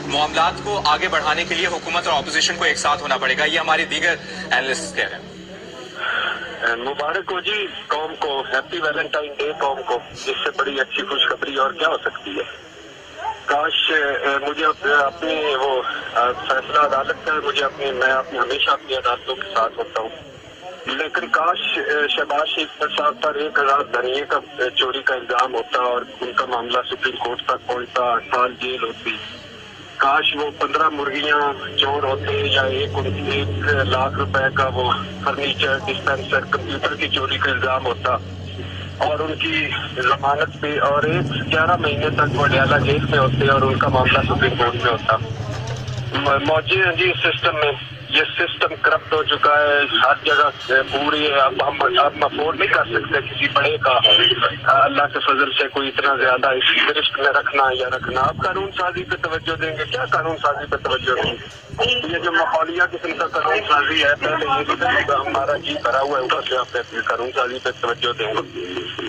मामलात को आगे बढ़ाने के लिए हुकूमत और अपोजिशन को एक साथ होना पड़ेगा, ये हमारे दीगर एनालिस्ट कह रहे हैं। मुबारक हो जी कौम को, हैप्पी वैलेंटाइन डे कौम को, इससे बड़ी अच्छी खुशखबरी और क्या हो सकती है। काश मुझे अपनी वो फैसला अदालत का, मैं हमेशा अपनी अदालतों के साथ होता हूँ, लेकिन काश शहबाज शरीफ पर साहब पर 1000 धनिये का चोरी का इल्जाम होता और उनका मामला सुप्रीम कोर्ट तक पहुंचता, 8 साल जेल होती। काश वो 15 मुर्गियां चोर होते या 1 लाख रुपए का वो फर्नीचर डिस्पेंसर कंप्यूटर की चोरी का इल्जाम होता और उनकी जमानत पे और 11 महीने तक वो अडयाला जेल में होते और उनका मामला सुप्रीम कोर्ट में होता। मौजूद है जी सिस्टम में, ये सिस्टम करप्ट हो चुका है हर जगह पूरी। अब हम अफोर्ड नहीं कर सकते किसी बड़े का अल्लाह के फजल से कोई इतना ज्यादा इस गिरफ्त में रखना या रखना। अब कानून साजी पे तवज्जो देंगे, क्या कानून साजी पे तवज्जो देंगे? ये जो माहौलिया किस्म का कानून साजी है, पहले ये हमारा जी भरा हुआ है, ऊपर से आप कानून साजी पे तवज्जो देंगे।